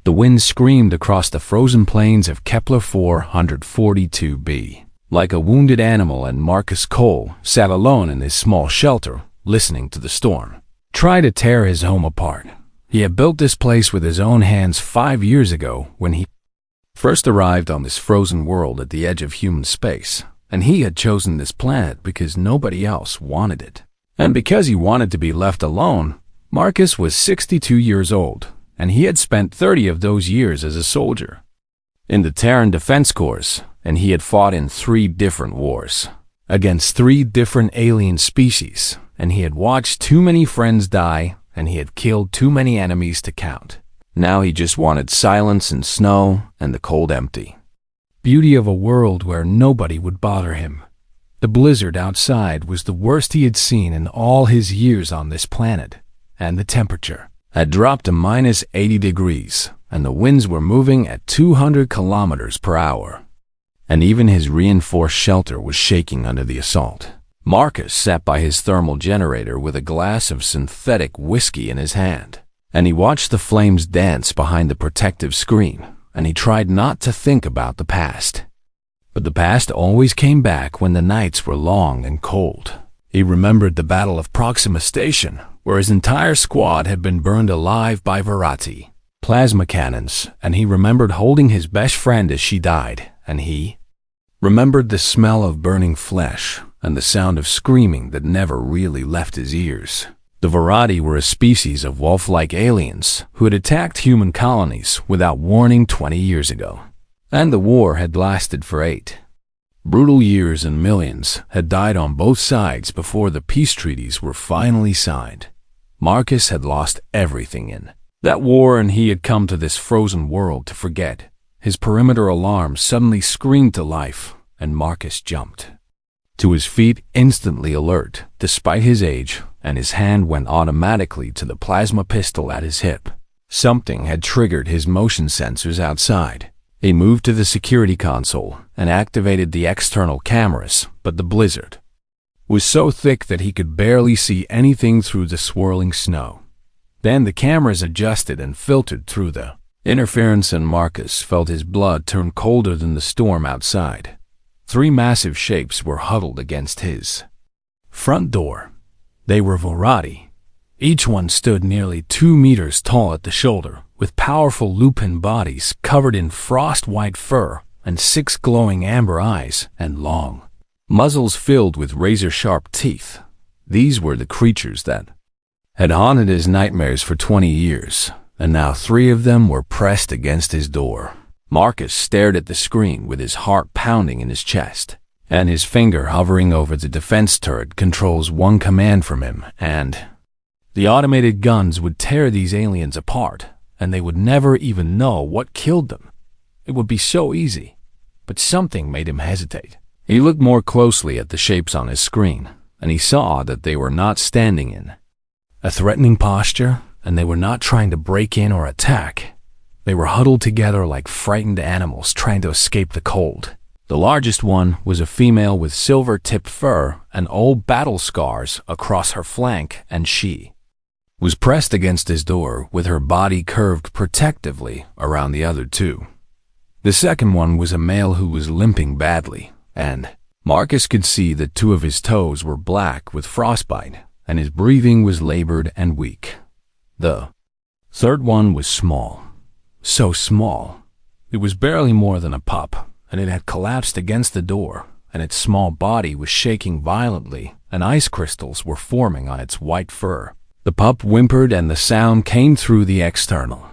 The wind screamed across the frozen plains of Kepler 442b. Like a wounded animal, and Marcus Cole sat alone in his small shelter, listening to the storm. Try to tear his home apart. He had built this place with his own hands 5 years ago when he first arrived on this frozen world at the edge of human space, and he had chosen this planet because nobody else wanted it. And because he wanted to be left alone, Marcus was 62 years old, and he had spent 30 of those years as a soldier in the Terran Defense Corps, and he had fought in 3 different wars against 3 different alien species, and he had watched too many friends die, and he had killed too many enemies to count. Now he just wanted silence and snow and the cold empty beauty of a world where nobody would bother him. The blizzard outside was the worst he had seen in all his years on this planet, and the temperature had dropped to minus 80 degrees, and the winds were moving at 200 kilometers per hour. And even his reinforced shelter was shaking under the assault. Marcus sat by his thermal generator with a glass of synthetic whiskey in his hand, and he watched the flames dance behind the protective screen, and he tried not to think about the past. But the past always came back when the nights were long and cold. He remembered the Battle of Proxima Station, where his entire squad had been burned alive by Verati plasma cannons, and he remembered holding his best friend as she died, and he remembered the smell of burning flesh and the sound of screaming that never really left his ears. The Verati were a species of wolf-like aliens who had attacked human colonies without warning 20 years ago, and the war had lasted for 8 brutal years, and millions had died on both sides before the peace treaties were finally signed. Marcus had lost everything in that war, and he had come to this frozen world to forget. His perimeter alarm suddenly screamed to life, and Marcus jumped to his feet, instantly alert, despite his age, and his hand went automatically to the plasma pistol at his hip. Something had triggered his motion sensors outside. He moved to the security console and activated the external cameras, but the blizzard was so thick that he could barely see anything through the swirling snow. Then the cameras adjusted and filtered through the interference, and Marcus felt his blood turn colder than the storm outside. 3 massive shapes were huddled against his front door. They were Verati. Each one stood nearly 2 meters tall at the shoulder, with powerful lupin bodies covered in frost-white fur and 6 glowing amber eyes and long muzzles filled with razor-sharp teeth. These were the creatures that had haunted his nightmares for 20 years, and now 3 of them were pressed against his door. Marcus stared at the screen with his heart pounding in his chest, and his finger hovering over the defense turret controls one command from him, and the automated guns would tear these aliens apart, and they would never even know what killed them. It would be so easy, but something made him hesitate. He looked more closely at the shapes on his screen, and he saw that they were not standing in a threatening posture, and they were not trying to break in or attack. They were huddled together like frightened animals trying to escape the cold. The largest one was a female with silver-tipped fur and old battle scars across her flank, and she was pressed against his door with her body curved protectively around the other 2. The second one was a male who was limping badly, and Marcus could see that 2 of his toes were black with frostbite, and his breathing was labored and weak. The third one was small. So small. It was barely more than a pup, and it had collapsed against the door, and its small body was shaking violently, and ice crystals were forming on its white fur. The pup whimpered, and the sound came through the external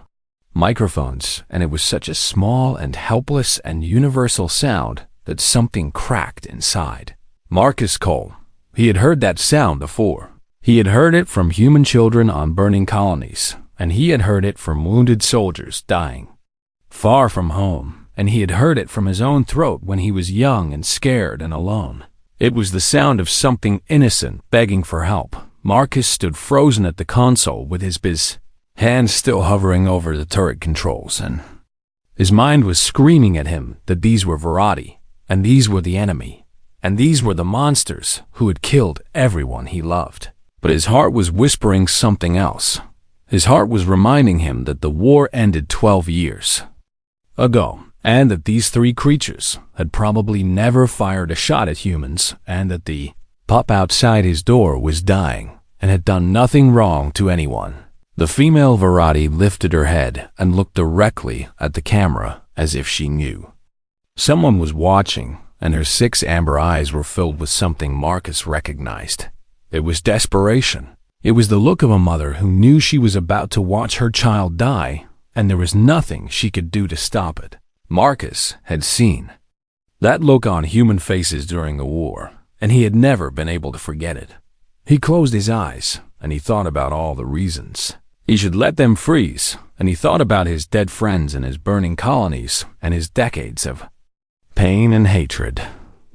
microphones, and it was such a small and helpless and universal sound that something cracked inside. Marcus Cole. He had heard that sound before. He had heard it from human children on burning colonies, and he had heard it from wounded soldiers dying far from home, and he had heard it from his own throat when he was young and scared and alone. It was the sound of something innocent begging for help. Marcus stood frozen at the console with his hands still hovering over the turret controls, and his mind was screaming at him that these were Verati, and these were the enemy, and these were the monsters who had killed everyone he loved. But his heart was whispering something else. His heart was reminding him that the war ended 12 years ago, and that these three creatures had probably never fired a shot at humans, and that the pup outside his door was dying and had done nothing wrong to anyone. The female variety lifted her head and looked directly at the camera as if she knew someone was watching, and her 6 amber eyes were filled with something Marcus recognized. It was desperation. It was the look of a mother who knew she was about to watch her child die, and there was nothing she could do to stop it. Marcus had seen that look on human faces during the war, and he had never been able to forget it. He closed his eyes, and he thought about all the reasons he should let them freeze, and he thought about his dead friends and his burning colonies and his decades of pain and hatred.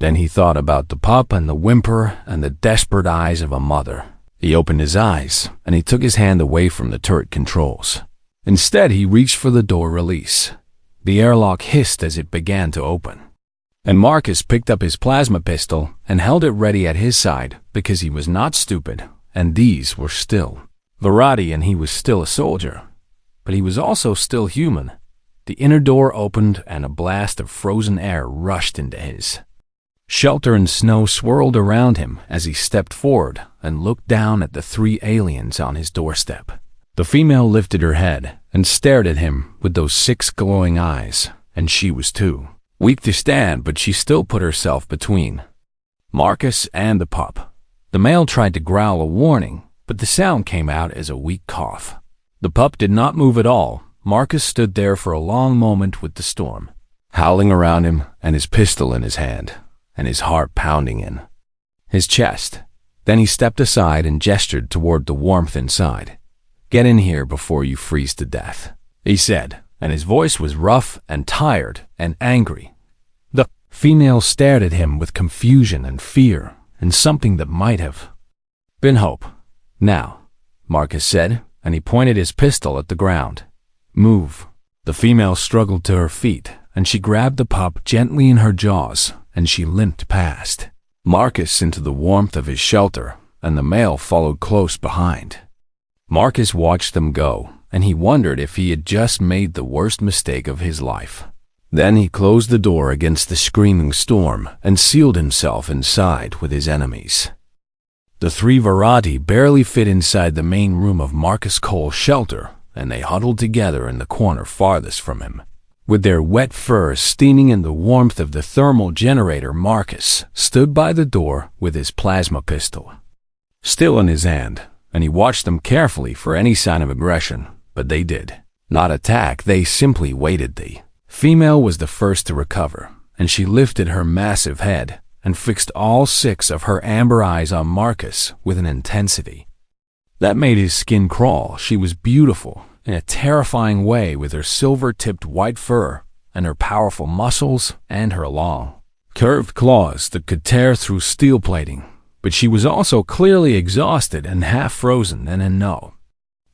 Then he thought about the pup and the whimper and the desperate eyes of a mother. He opened his eyes, and he took his hand away from the turret controls. Instead, he reached for the door release. The airlock hissed as it began to open, and Marcus picked up his plasma pistol and held it ready at his side because he was not stupid, and these were still Varadi, and he was still a soldier. But he was also still human. The inner door opened, and a blast of frozen air rushed into his shelter, and snow swirled around him as he stepped forward and looked down at the 3 aliens on his doorstep. The female lifted her head and stared at him with those 6 glowing eyes, and she was too weak to stand, but she still put herself between Marcus and the pup. The male tried to growl a warning, but the sound came out as a weak cough. The pup did not move at all. Marcus stood there for a long moment with the storm howling around him and his pistol in his hand, and his heart pounding in his chest. Then he stepped aside and gestured toward the warmth inside. "Get in here before you freeze to death," he said, and his voice was rough and tired and angry. The female stared at him with confusion and fear and something that might have been hope. "Now," Marcus said, and he pointed his pistol at the ground. "Move." The female struggled to her feet, and she grabbed the pup gently in her jaws, and she limped past Marcus into the warmth of his shelter, and the male followed close behind. Marcus watched them go, and he wondered if he had just made the worst mistake of his life. Then he closed the door against the screaming storm and sealed himself inside with his enemies. The 3 Varadi barely fit inside the main room of Marcus Cole's shelter, and they huddled together in the corner farthest from him. With their wet fur steaming in the warmth of the thermal generator, Marcus stood by the door with his plasma pistol still in his hand, and he watched them carefully for any sign of aggression, but they did not attack. They simply waited. The female was the first to recover, and she lifted her massive head and fixed all 6 of her amber eyes on Marcus with an intensity that made his skin crawl. She was beautiful in a terrifying way, with her silver-tipped white fur and her powerful muscles and her long, curved claws that could tear through steel plating. But she was also clearly exhausted and half-frozen and in no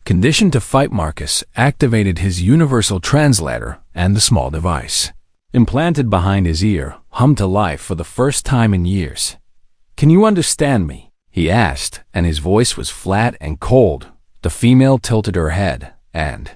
condition to fight. Marcus activated his universal translator, and the small device implanted behind his ear hummed to life for the first time in years. "Can you understand me?" he asked, and his voice was flat and cold. The female tilted her head, and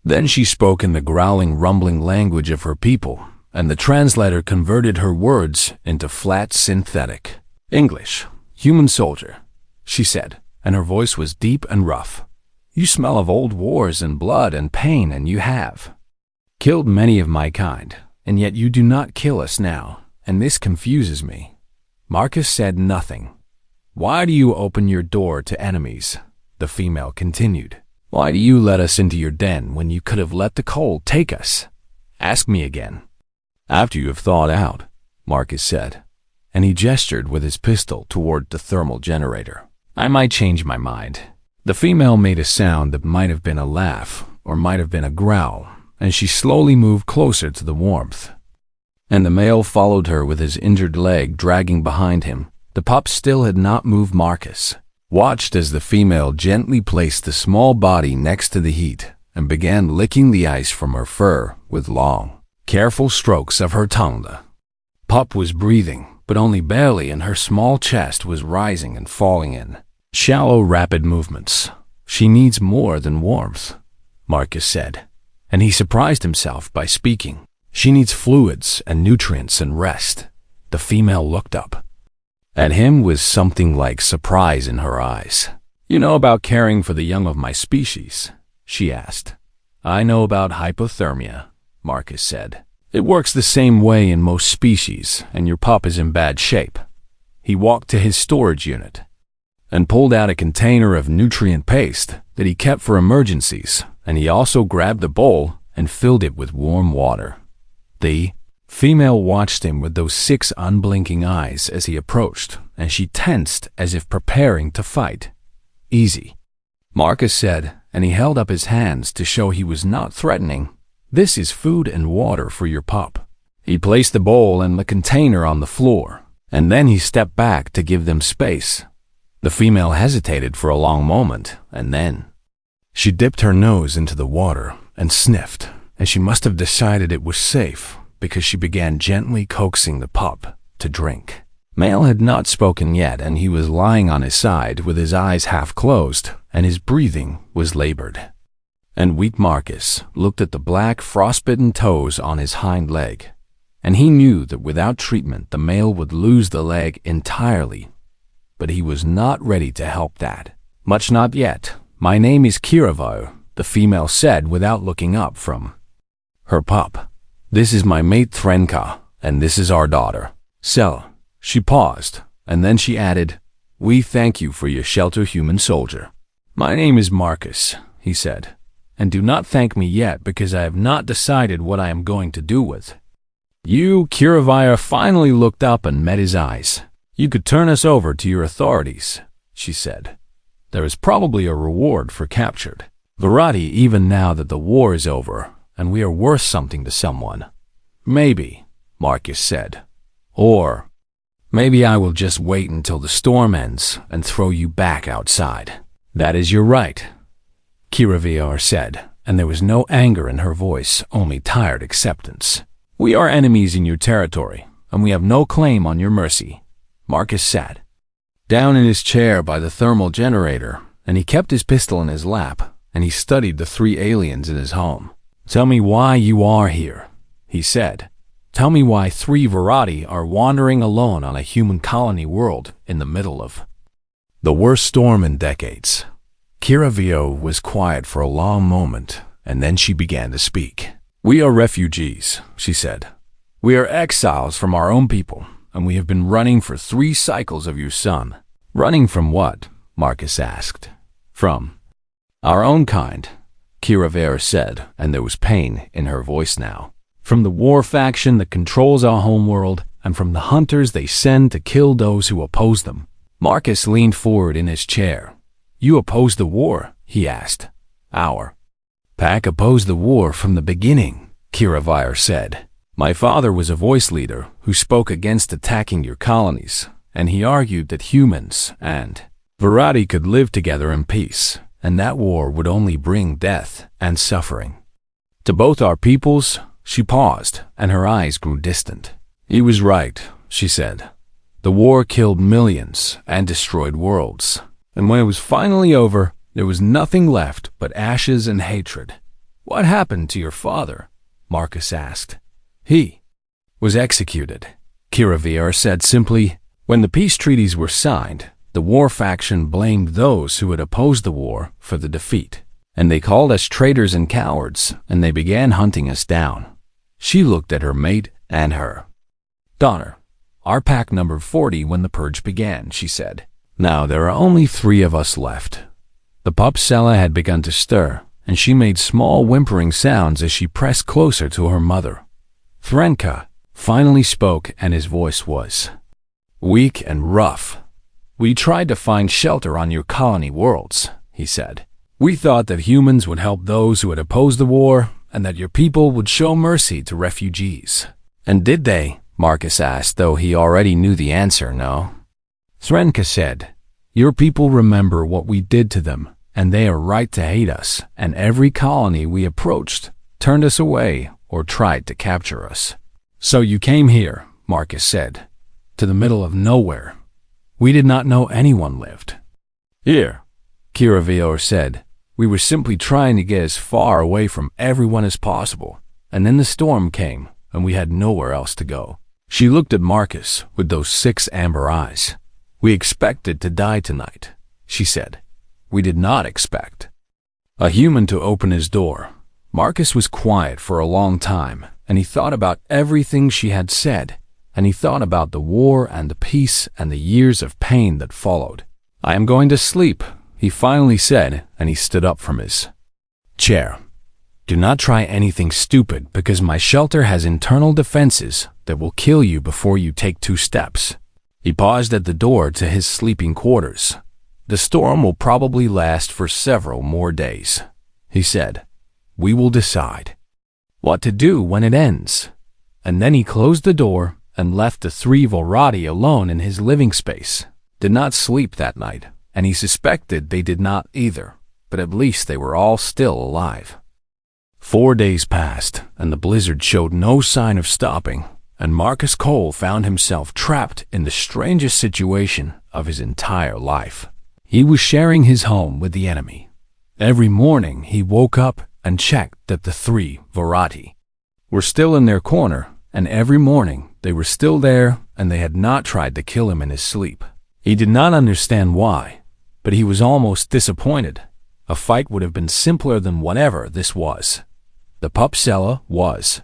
then she spoke in the growling, rumbling language of her people, and the translator converted her words into flat, synthetic English. "Human soldier," she said, and her voice was deep and rough. "You smell of old wars and blood and pain, and you have killed many of my kind, and yet you do not kill us now, and this confuses me." Marcus said nothing. "Why do you open your door to enemies?" the female continued. "Why do you let us into your den when you could have let the cold take us? Ask me again." "After you have thought out," Marcus said, and he gestured with his pistol toward the thermal generator. "I might change my mind." The female made a sound that might have been a laugh or might have been a growl, and she slowly moved closer to the warmth. And the male followed her with his injured leg dragging behind him. The pup still had not moved. Marcus watched as the female gently placed the small body next to the heat and began licking the ice from her fur with long, careful strokes of her tongue. The pup was breathing, but only barely, and her small chest was rising and falling in shallow, rapid movements. She needs more than warmth, Marcus said, and he surprised himself by speaking. She needs fluids and nutrients and rest. The female looked up at him with something like surprise in her eyes. You know about caring for the young of my species? She asked. I know about hypothermia, Marcus said. It works the same way in most species, and your pup is in bad shape. He walked to his storage unit and pulled out a container of nutrient paste that he kept for emergencies, and he also grabbed a bowl and filled it with warm water. The female watched him with those 6 unblinking eyes as he approached, and she tensed as if preparing to fight. Easy, Marcus said, and he held up his hands to show he was not threatening. This is food and water for your pup. He placed the bowl and the container on the floor, and then he stepped back to give them space. The female hesitated for a long moment, and then she dipped her nose into the water and sniffed, and she must have decided it was safe because she began gently coaxing the pup to drink. Male had not spoken yet, and he was lying on his side with his eyes half closed, and his breathing was labored. And weak Marcus looked at the black frostbitten toes on his hind leg, and he knew that without treatment the male would lose the leg entirely. But he was not ready to help that. Much not yet. My name is HFY, the female said without looking up from her pup. This is my mate Threnka, and this is our daughter, Sel. She paused, and then she added, We thank you for your shelter, human soldier. My name is Marcus, he said, and do not thank me yet because I have not decided what I am going to do with you. HFY finally looked up and met his eyes. You could turn us over to your authorities, she said. There is probably a reward for captured Virati even now that the war is over, and we are worth something to someone. Maybe, Marcus said. Or maybe I will just wait until the storm ends and throw you back outside. That is your right, HFY said, and there was no anger in her voice, only tired acceptance. We are enemies in your territory, and we have no claim on your mercy. Marcus sat down in his chair by the thermal generator, and he kept his pistol in his lap, and he studied the 3 aliens in his home. Tell me why you are here, he said. Tell me why 3 Virati are wandering alone on a human colony world in the middle of the worst storm in decades. HFY was quiet for a long moment, and then she began to speak. We are refugees, she said. We are exiles from our own people, and we have been running for 3 cycles of your sun. Running from what? Marcus asked. From our own kind, HFY said, and there was pain in her voice now. From the war faction that controls our homeworld, and from the hunters they send to kill those who oppose them. Marcus leaned forward in his chair. You oppose the war? He asked. Our pack opposed the war from the beginning, HFY said. My father was a voice leader who spoke against attacking your colonies, and he argued that humans and Virati could live together in peace, and that war would only bring death and suffering to both our peoples. She paused, and her eyes grew distant. He was right, she said. The war killed millions and destroyed worlds, and when it was finally over, there was nothing left but ashes and hatred. What happened to your father? Marcus asked. He was executed, HFY said simply. When the peace treaties were signed, the war faction blamed those who had opposed the war for the defeat, and they called us traitors and cowards, and they began hunting us down. She looked at her mate and her daughter. Our pack numbered 40 when the purge began, she said. Now there are only 3 of us left. The pup Sella had begun to stir, and she made small whimpering sounds as she pressed closer to her mother. Threnka finally spoke, and his voice was weak and rough. We tried to find shelter on your colony worlds, he said. We thought that humans would help those who had opposed the war, and that your people would show mercy to refugees. And did they? Marcus asked, though he already knew the answer, no. Threnka said, Your people remember what we did to them, and they are right to hate us, and every colony we approached turned us away or tried to capture us. So you came here, Marcus said, to the middle of nowhere. We did not know anyone lived here. Kiravior said. We were simply trying to get as far away from everyone as possible, and then the storm came, and we had nowhere else to go. She looked at Marcus with those 6 amber eyes. We expected to die tonight, she said. We did not expect a human to open his door. Marcus was quiet for a long time, and he thought about everything she had said, and he thought about the war and the peace and the years of pain that followed. I am going to sleep, he finally said, and he stood up from his chair. Do not try anything stupid, because my shelter has internal defenses that will kill you before you take 2 steps. He paused at the door to his sleeping quarters. The storm will probably last for several more days, he said. We will decide what to do when it ends. And then he closed the door and left the 3 Vorati alone in his living space. Did not sleep that night, and he suspected they did not either, but at least they were all still alive. 4 days passed, and the blizzard showed no sign of stopping, and Marcus Cole found himself trapped in the strangest situation of his entire life. He was sharing his home with the enemy. Every morning he woke up and checked that the 3 Vorati were still in their corner, and every morning they were still there and they had not tried to kill him in his sleep. He did not understand why, but he was almost disappointed. A fight would have been simpler than whatever this was. The pupsella was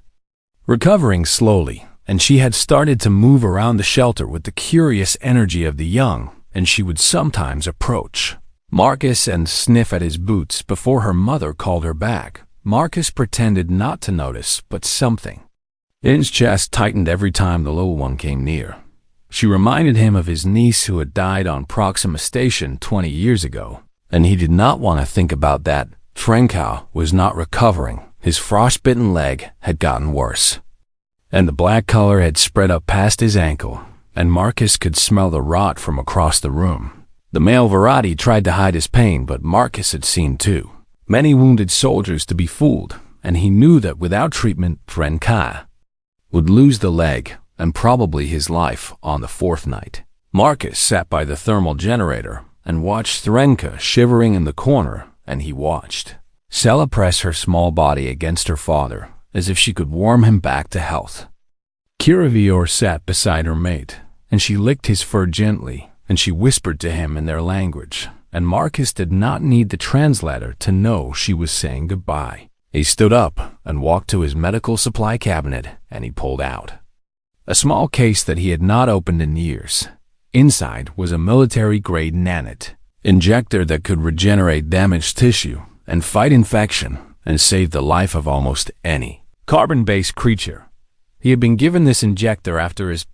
recovering slowly, and she had started to move around the shelter with the curious energy of the young, and she would sometimes approach Marcus and sniff at his boots before her mother called her back. Marcus pretended not to notice, but something in his chest tightened every time the little one came near. She reminded him of his niece who had died on Proxima Station 20 years ago, and he did not want to think about that. Trenka was not recovering. His frostbitten leg had gotten worse, and the black color had spread up past his ankle, and Marcus could smell the rot from across the room. The male Vorati tried to hide his pain, but Marcus had seen too many wounded soldiers to be fooled, and he knew that without treatment, Trenka would lose the leg and probably his life on the 4th night. Marcus sat by the thermal generator and watched Trenka shivering in the corner, and he watched Sela press her small body against her father, as if she could warm him back to health. Kiravior sat beside her mate, and she licked his fur gently, and she whispered to him in their language, and Marcus did not need the translator to know she was saying goodbye. He stood up and walked to his medical supply cabinet, and he pulled out a small case that he had not opened in years. Inside was a military-grade nanite injector that could regenerate damaged tissue and fight infection and save the life of almost any carbon-based creature. He had been given this injector after his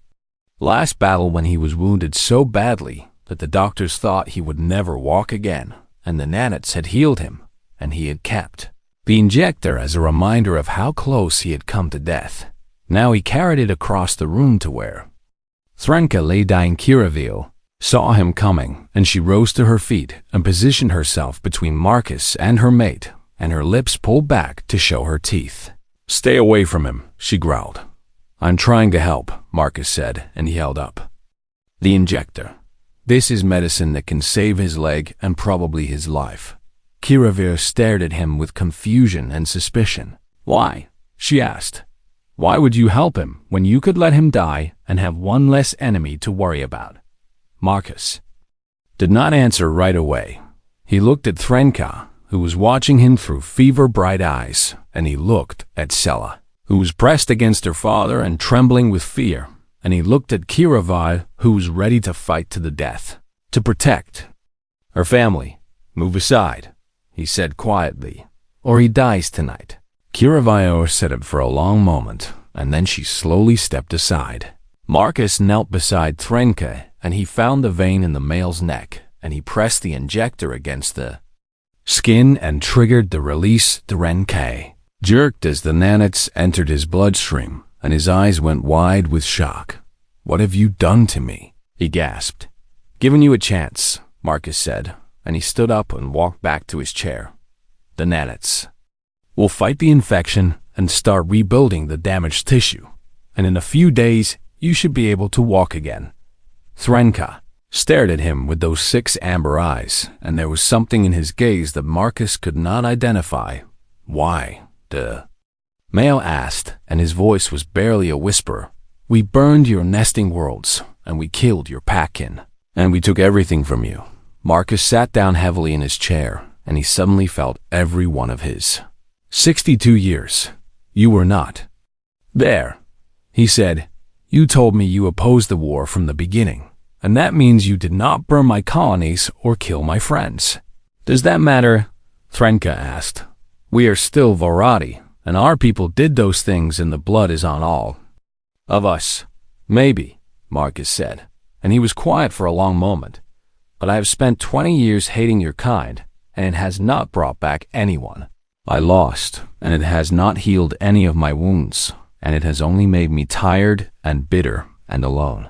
last battle when he was wounded so badly that the doctors thought he would never walk again, and the nanites had healed him, and he had kept the injector as a reminder of how close he had come to death. Now he carried it across the room to where Trenka lay dying. Kiravior saw him coming, and she rose to her feet and positioned herself between Marcus and her mate, and her lips pulled back to show her teeth. Stay away from him, she growled. I'm trying to help, Marcus said, and he held up the injector. This is medicine that can save his leg and probably his life. Kiravior stared at him with confusion and suspicion. Why? She asked. Why would you help him when you could let him die and have one less enemy to worry about? Marcus did not answer right away. He looked at Trenka, who was watching him through fever-bright eyes, and he looked at Sela, who was pressed against her father and trembling with fear, and he looked at Kiravior, who was ready to fight to the death, to protect her family. Move aside, he said quietly, or he dies tonight. Kiravior said it for a long moment, and then she slowly stepped aside. Marcus knelt beside Trenka, and he found the vein in the male's neck, and he pressed the injector against the skin and triggered the release. Trenka jerked as the nanites entered his bloodstream, and his eyes went wide with shock. What have you done to me? He gasped. Given you a chance, Marcus said, and he stood up and walked back to his chair. The nanites will fight the infection and start rebuilding the damaged tissue, and in a few days you should be able to walk again. Trenka stared at him with those 6 amber eyes, and there was something in his gaze that Marcus could not identify. "Why, duh?" Mayo asked, and his voice was barely a whisper. "We burned your nesting worlds, and we killed your pack-kin, and we took everything from you." Marcus sat down heavily in his chair, and he suddenly felt every one of his 62 years. "You were not there," he said. "You told me you opposed the war from the beginning, and that means you did not burn my colonies or kill my friends." "Does that matter?" Threnka asked. "We are still Varati, and our people did those things, and the blood is on all of us." "Maybe," Marcus said, and he was quiet for a long moment. "But I have spent 20 years hating your kind, and it has not brought back anyone. I lost, and it has not healed any of my wounds, and it has only made me tired and bitter and alone."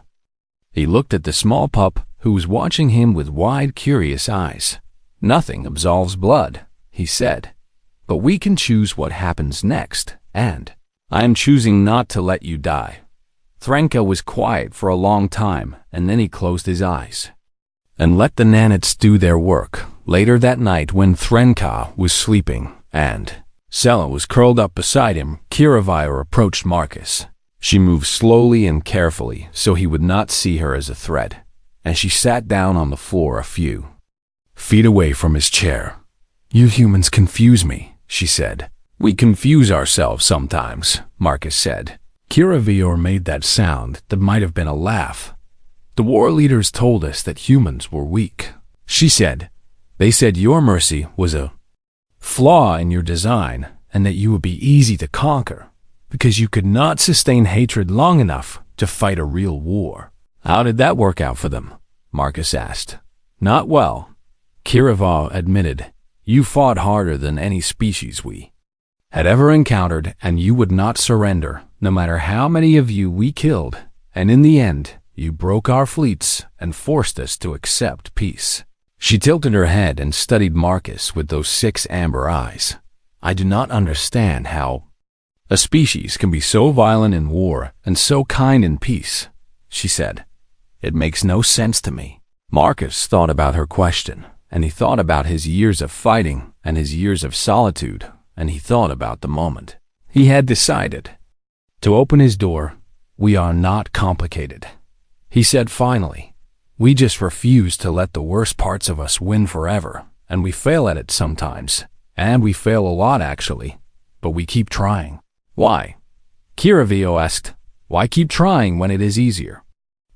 He looked at the small pup, who was watching him with wide, curious eyes. "Nothing absolves blood," he said, "but we can choose what happens next, and I am choosing not to let you die." Threnka was quiet for a long time, and then he closed his eyes and let the nanits do their work. Later that night, when Threnka was sleeping and Sela was curled up beside him, Kiravire approached Marcus. She moved slowly and carefully so he would not see her as a threat, and she sat down on the floor a few feet away from his chair. "You humans confuse me," she said. "We confuse ourselves sometimes," Marcus said. Kiravire made that sound that might have been a laugh. "The war leaders told us that humans were weak," she said. "They said your mercy was a flaw in your design, and that you would be easy to conquer, because you could not sustain hatred long enough to fight a real war." "How did that work out for them?" Marcus asked. "Not well," Kiravire admitted. "You fought harder than any species we had ever encountered, and you would not surrender, no matter how many of you we killed, and in the end, you broke our fleets and forced us to accept peace." She tilted her head and studied Marcus with those 6 amber eyes. "I do not understand how a species can be so violent in war and so kind in peace," she said. "It makes no sense to me." Marcus thought about her question, and he thought about his years of fighting and his years of solitude, and he thought about the moment he had decided to open his door. "We are not complicated," he said finally. "We just refuse to let the worst parts of us win forever, and we fail at it sometimes, and we fail a lot actually, but we keep trying." "Why?" Kiravio asked. "Why keep trying when it is easier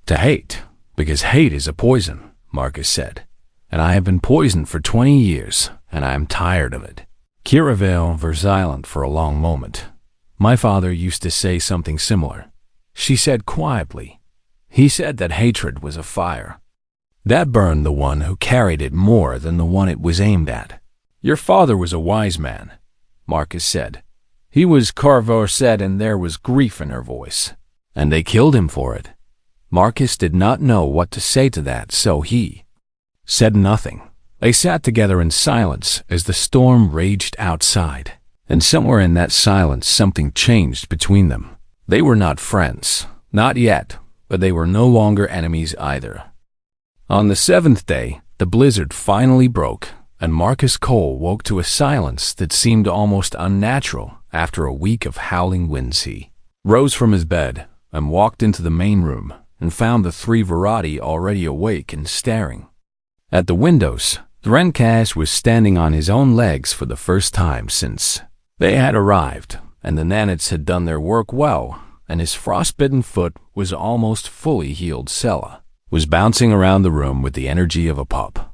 to hate?" "Because hate is a poison," Marcus said, "and I have been poisoned for 20 years, and I am tired of it." Kiravio was silent for a long moment. "My father used to say something similar," she said quietly. "He said that hatred was a fire that burned the one who carried it more than the one it was aimed at." "Your father was a wise man," Marcus said. "He was," Carvor said, and there was grief in her voice. "And they killed him for it." Marcus did not know what to say to that, so he said nothing. They sat together in silence as the storm raged outside, and somewhere in that silence something changed between them. They were not friends, not yet, but they were no longer enemies either. On the 7th day, the blizzard finally broke, and Marcus Cole woke to a silence that seemed almost unnatural after a week of howling winds. He rose from his bed and walked into the main room and found the 3 Varati already awake and staring at the windows. Drenkas was standing on his own legs for the first time since they had arrived, and the nanits had done their work well, and his frostbitten foot was almost fully healed. Sela was bouncing around the room with the energy of a pup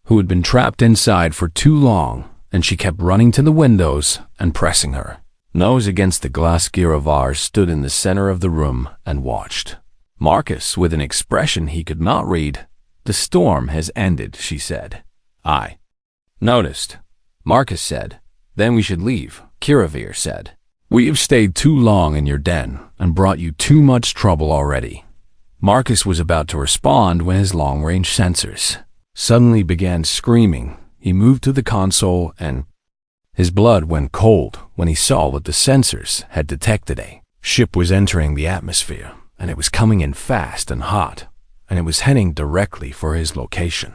who had been trapped inside for too long, and she kept running to the windows and pressing her nose against the glass. Giravar stood in the center of the room and watched Marcus with an expression he could not read. "The storm has ended," she said. "I noticed," Marcus said. "Then we should leave," Kiravir said. "We have stayed too long in your den and brought you too much trouble already." Marcus was about to respond when his long-range sensors suddenly began screaming. He moved to the console and his blood went cold when he saw what the sensors had detected. A ship was entering the atmosphere, and it was coming in fast and hot, and it was heading directly for his location.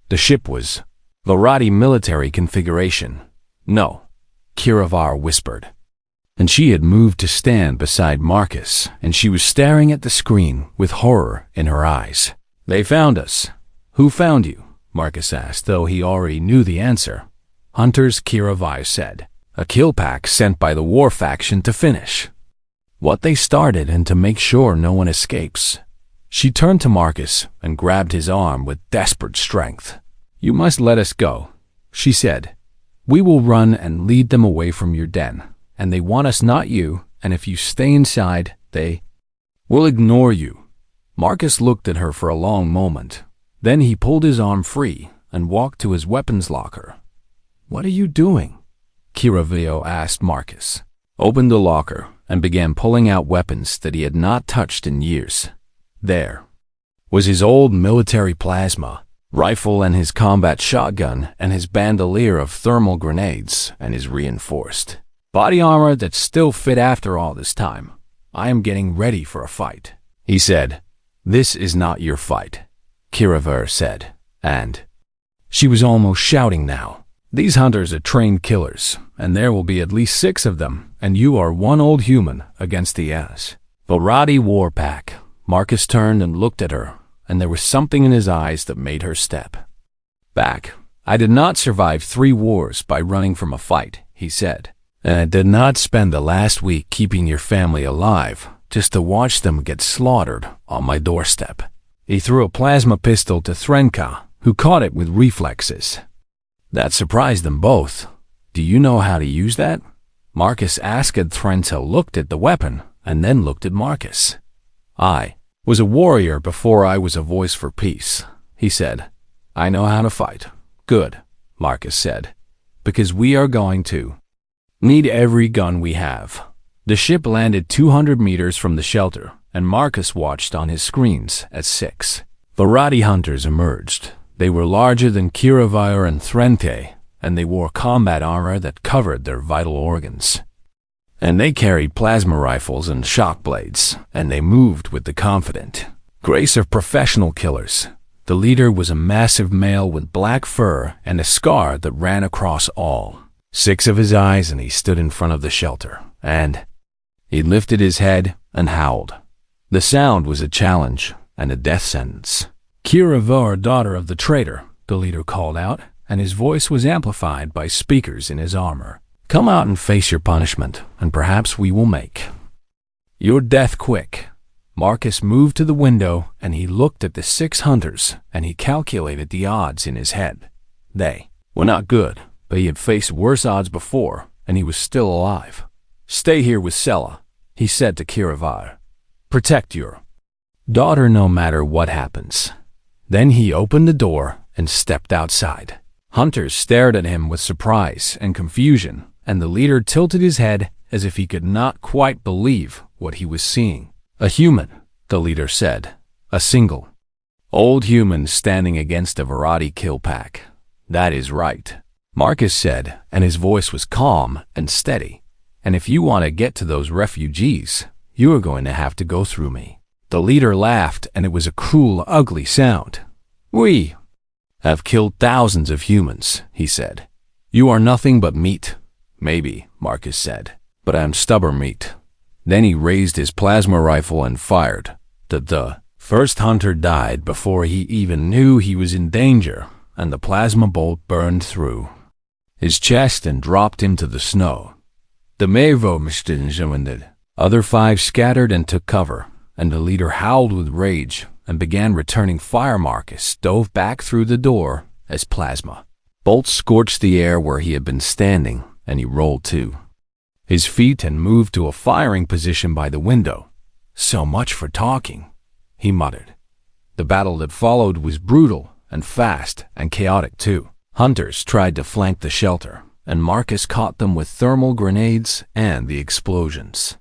The ship was Varadi military configuration. No, Kiravar whispered. And she had moved to stand beside Marcus, and she was staring at the screen with horror in her eyes. They found us. Who found you? Marcus asked, though he already knew the answer. Hunters, Kiravar said. A kill pack sent by the war faction to finish what they started and to make sure no one escapes. She turned to Marcus and grabbed his arm with desperate strength. You must let us go, she said. We will run and lead them away from your den, and they want us, not you, and if you stay inside, they will ignore you. Marcus looked at her for a long moment. Then he pulled his arm free and walked to his weapons locker. What are you doing? Kiravio asked Marcus. Opened the locker and began pulling out weapons that he had not touched in years. There was his old military plasma rifle and his combat shotgun and his bandolier of thermal grenades and his reinforced body armor that still fit after all this time. I am getting ready for a fight, he said. This is not your fight, Kiravar said, and she was almost shouting now. These hunters are trained killers, and there will be at least 6 of them, and you are one old human against the Varadi war pack. Marcus turned and looked at her, and there was something in his eyes that made her step back. I did not survive 3 wars by running from a fight, he said, and I did not spend the last week keeping your family alive just to watch them get slaughtered on my doorstep. He threw a plasma pistol to Threnka, who caught it with reflexes. That surprised them both. Do you know how to use that? Marcus asked. Threnka looked at the weapon and then looked at Marcus. I was a warrior before I was a voice for peace, he said. I know how to fight. Good, Marcus said, because we are going to need every gun we have. The ship landed 200 meters from the shelter, and Marcus watched on his screens as 6 Varadi hunters emerged. They were larger than Kiravar and Thrente, and they wore combat armor that covered their vital organs. And they carried plasma rifles and shock blades, and they moved with the confident grace of professional killers. The leader was a massive male with black fur and a scar that ran across all 6 of his eyes, and he stood in front of the shelter, and he lifted his head and howled. The sound was a challenge and a death sentence. Kiravar, daughter of the traitor, the leader called out, and his voice was amplified by speakers in his armor. Come out and face your punishment, and perhaps we will make your death quick. Marcus moved to the window, and he looked at the 6 hunters, and he calculated the odds in his head. They were not good, but he had faced worse odds before, and he was still alive. Stay here with Sela, he said to Kiravar. Protect your daughter no matter what happens. Then he opened the door and stepped outside. Hunters stared at him with surprise and confusion, and the leader tilted his head as if he could not quite believe what he was seeing. A human, the leader said. A single old human standing against a Varadi kill pack. That is right, Marcus said, and his voice was calm and steady. And if you want to get to those refugees, you are going to have to go through me. The leader laughed, and it was a cruel, ugly sound. We have killed thousands of humans, he said. You are nothing but meat. Maybe, Marcus said, but I am stubborn meat. Then he raised his plasma rifle and fired. The first hunter died before he even knew he was in danger, and the plasma bolt burned through his chest and dropped him to the snow. The Mevo Mstinjawended. Other 5 scattered and took cover, and the leader howled with rage and began returning fire. Marcus dove back through the door as plasma bolts scorched the air where he had been standing, and he rolled to his feet and moved to a firing position by the window. So much for talking, he muttered. The battle that followed was brutal and fast and chaotic too. Hunters tried to flank the shelter, and Marcus caught them with thermal grenades, and the explosions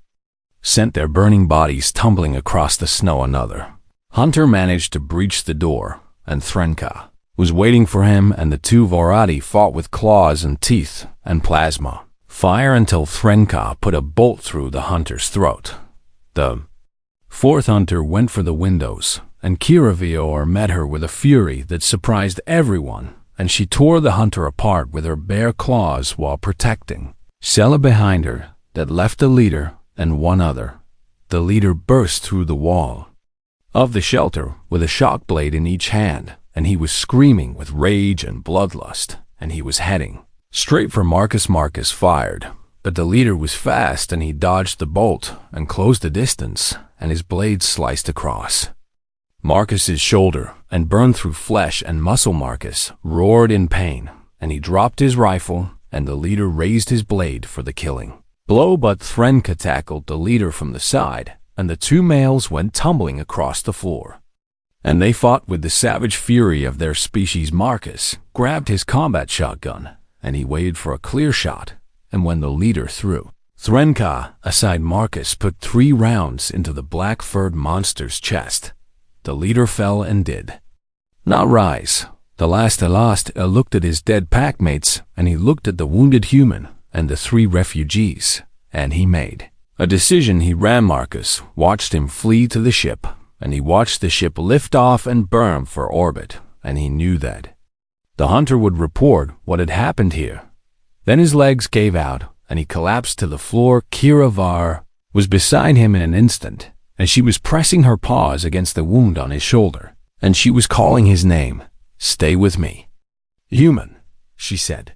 sent their burning bodies tumbling across the snow. Another hunter managed to breach the door, and Threnka was waiting for him, and the 2 Varadi fought with claws and teeth and plasma fire until Threnka put a bolt through the hunter's throat. The 4th hunter went for the windows, and HFY met her with a fury that surprised everyone, and she tore the hunter apart with her bare claws while protecting Sela behind her. That left the leader and one other. The leader burst through the wall of the shelter with a shock blade in each hand, and he was screaming with rage and bloodlust, and he was heading straight for Marcus. Marcus fired, but the leader was fast, and he dodged the bolt and closed the distance, and his blade sliced across Marcus's shoulder and burned through flesh and muscle. Marcus roared in pain, and he dropped his rifle, and the leader raised his blade for the killing blow, but Threnka tackled the leader from the side, and the two males went tumbling across the floor. And they fought with the savage fury of their species. Marcus grabbed his combat shotgun, and he waited for a clear shot, and when the leader threw Threnka aside, Marcus put 3 rounds into the black-furred monster's chest. The leader fell and did not rise. The last looked at his dead packmates, and he looked at the wounded human and the 3 refugees, and he made a decision. He ran. Marcus watched him flee to the ship, and he watched the ship lift off and burn for orbit, and he knew that the hunter would report what had happened here. Then his legs gave out, and he collapsed to the floor. HFY was beside him in an instant, and she was pressing her paws against the wound on his shoulder, and she was calling his name. "Stay with me, human," she said.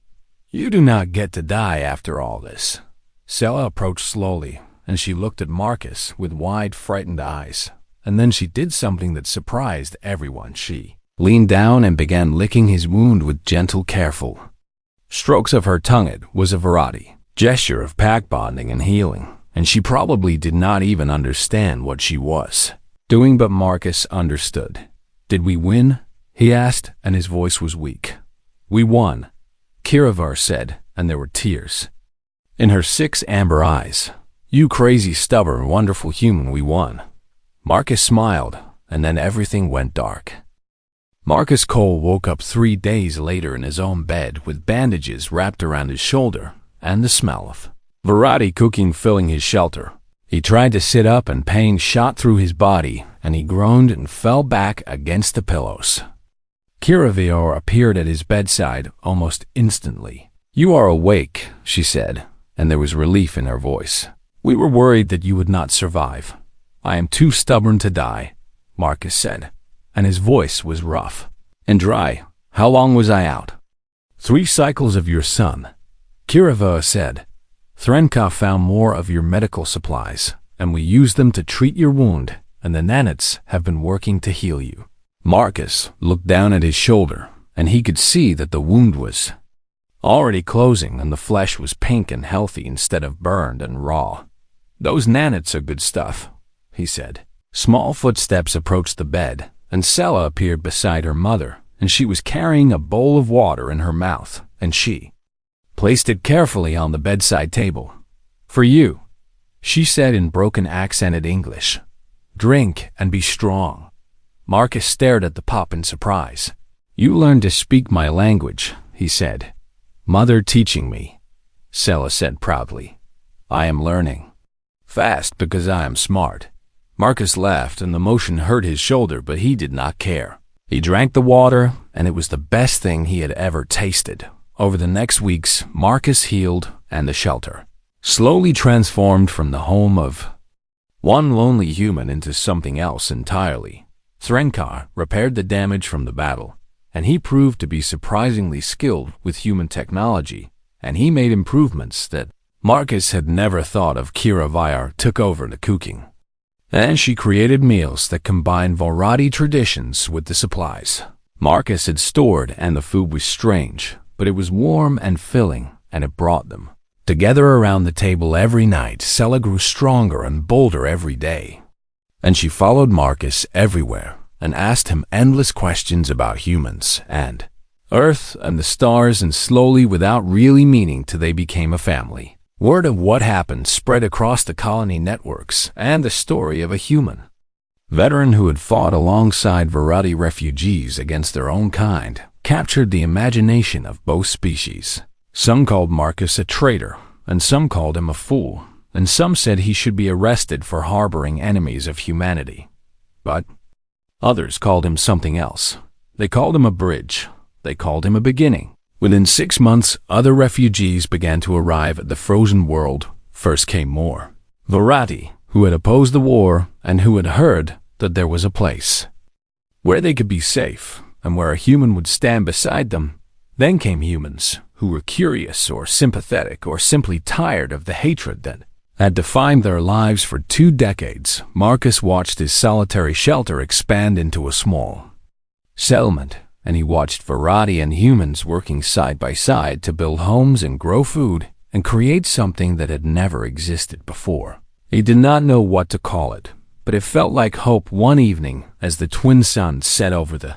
"You do not get to die after all this." Sela approached slowly, and she looked at Marcus with wide, frightened eyes. And then she did something that surprised everyone. She leaned down and began licking his wound with gentle, careful strokes of her tongue. It was a variety gesture of pack bonding and healing, and she probably did not even understand what she was doing, but Marcus understood. "Did we win?" he asked, and his voice was weak. "We won," HFY said, and there were tears in her 6 amber eyes. "You crazy, stubborn, wonderful human, we won." Marcus smiled, and then everything went dark. Marcus Cole woke up 3 days later in his own bed with bandages wrapped around his shoulder and the smell of variety cooking filling his shelter. He tried to sit up, and pain shot through his body, and he groaned and fell back against the pillows. HFY appeared at his bedside almost instantly. "You are awake," she said, and there was relief in her voice. "We were worried that you would not survive." "I am too stubborn to die," Marcus said, and his voice was rough and dry. "How long was I out?" "3 cycles of your sun," HFY said. "Threnka found more of your medical supplies, and we used them to treat your wound, and the nanites have been working to heal you." Marcus looked down at his shoulder, and he could see that the wound was already closing, and the flesh was pink and healthy instead of burned and raw. "Those nanites are good stuff," he said. Small footsteps approached the bed, and Sela appeared beside her mother, and she was carrying a bowl of water in her mouth, and she placed it carefully on the bedside table. "For you," she said in broken accented English. "Drink and be strong." Marcus stared at the pup in surprise. "You learned to speak my language," he said. "Mother teaching me," Sela said proudly. "I am learning fast because I am smart." Marcus laughed, and the motion hurt his shoulder, but he did not care. He drank the water, and it was the best thing he had ever tasted. Over the next weeks, Marcus healed, and the shelter slowly transformed from the home of one lonely human into something else entirely. Threnka repaired the damage from the battle, and he proved to be surprisingly skilled with human technology, and he made improvements that Marcus had never thought of. HFY took over the cooking, and she created meals that combined Vorati traditions with the supplies Marcus had stored, and the food was strange, but it was warm and filling, and it brought them together around the table every night. Sela grew stronger and bolder every day, and she followed Marcus everywhere and asked him endless questions about humans and Earth and the stars, and slowly, without really meaning to, they became a family. Word of what happened spread across the colony networks, and the story of a human veteran who had fought alongside Varati refugees against their own kind captured the imagination of both species. Some called Marcus a traitor, and some called him a fool, and some said he should be arrested for harboring enemies of humanity. But Others called him something else. They called him a bridge. They called him a beginning. Within 6 months, other refugees began to arrive at the frozen world. First came more Virati, who had opposed the war and who had heard that there was a place where they could be safe and where a human would stand beside them. Then came humans who were curious or sympathetic or simply tired of the hatred that had defined their lives for 2 decades. Marcus watched his solitary shelter expand into a small settlement, and he watched Virati and humans working side by side to build homes and grow food and create something that had never existed before. He did not know what to call it, but it felt like hope. One evening, as the twin suns set over the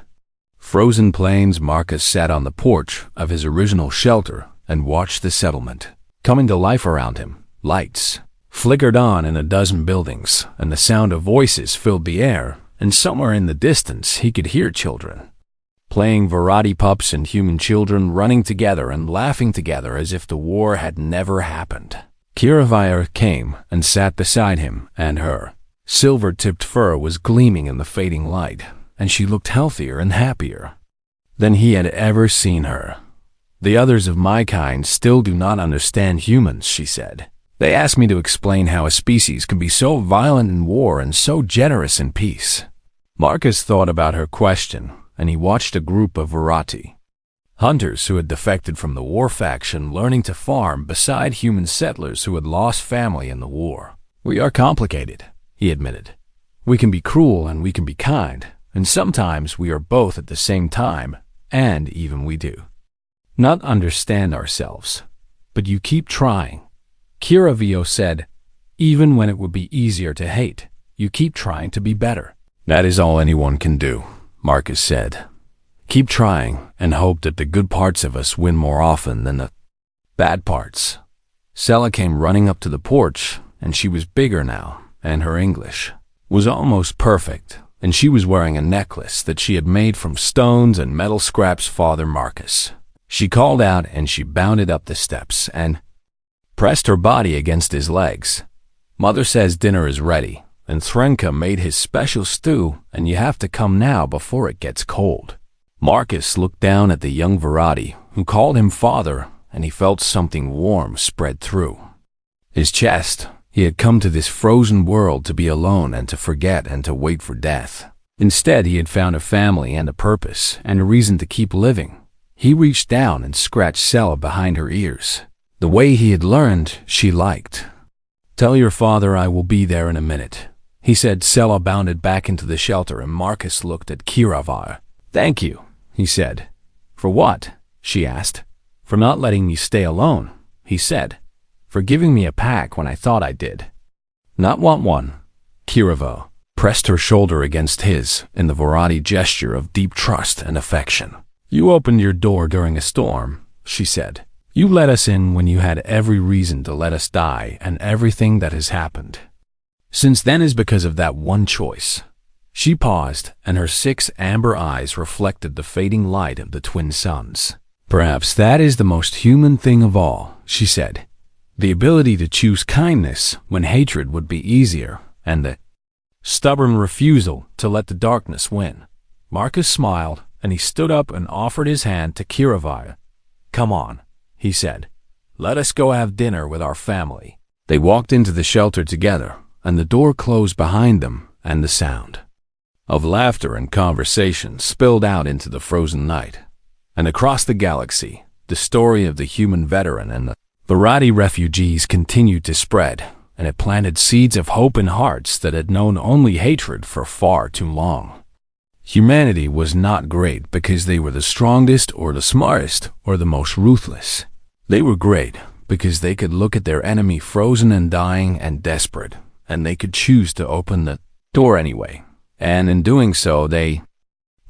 frozen plains, Marcus sat on the porch of his original shelter and watched the settlement coming to life around him. Lights flickered on in a dozen buildings, and the sound of voices filled the air, and somewhere in the distance he could hear children playing, Virati pups and human children running together and laughing together as if the war had never happened. HFY came and sat beside him, and her silver-tipped fur was gleaming in the fading light, and she looked healthier and happier than he had ever seen her. "The others of my kind still do not understand humans," she said. "They ask me to explain how a species can be so violent in war and so generous in peace." Marcus thought about her question, and he watched a group of Virati hunters who had defected from the war faction learning to farm beside human settlers who had lost family in the war. "We are complicated," he admitted. "We can be cruel and we can be kind, and sometimes we are both at the same time, and even we do not understand ourselves. But you keep trying." HFY said, "Even when it would be easier to hate, you keep trying to be better." "That is all anyone can do," Marcus said. "Keep trying and hope that the good parts of us win more often than the bad parts." Sela came running up to the porch, and she was bigger now, and her English was almost perfect, and she was wearing a necklace that she had made from stones and metal scraps. "Father Marcus," she called out, and she bounded up the steps and pressed her body against his legs. "Mother says dinner is ready, and Threnka made his special stew, and you have to come now before it gets cold." Marcus looked down at the young Virati, who called him father, and he felt something warm spread through his chest. He had come to this frozen world to be alone and to forget and to wait for death. Instead, he had found a family and a purpose and a reason to keep living. He reached down and scratched Sela behind her ears. The way he had learned, she liked. "Tell your father I will be there in a minute," he said. Sela bounded back into the shelter, and Marcus looked at HFY. "Thank you," he said. "For what?" she asked. "For not letting me stay alone," he said. "For giving me a pack when I thought I did not want one." HFY pressed her shoulder against his in the Virati gesture of deep trust and affection. "You opened your door during a storm," she said. "You let us in when you had every reason to let us die, and everything that has happened since then is because of that one choice." She paused, and her 6 amber eyes reflected the fading light of the twin suns. "Perhaps that is the most human thing of all," she said. "The ability to choose kindness when hatred would be easier, and the stubborn refusal to let the darkness win." Marcus smiled, and he stood up and offered his hand to HFY. "Come on," he said. "Let us go have dinner with our family." They walked into the shelter together, and the door closed behind them, and the sound of laughter and conversation spilled out into the frozen night. And across the galaxy, the story of the human veteran and the Virati refugees continued to spread, and it planted seeds of hope in hearts that had known only hatred for far too long. Humanity was not great because they were the strongest or the smartest or the most ruthless. They were great because they could look at their enemy frozen and dying and desperate, and they could choose to open the door anyway. And in doing so, they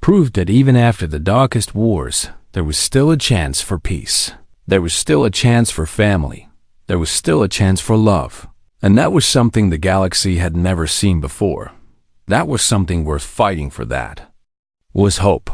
proved that even after the darkest wars, there was still a chance for peace. There was still a chance for family. There was still a chance for love. And that was something the galaxy had never seen before. That was something worth fighting for. That was hope.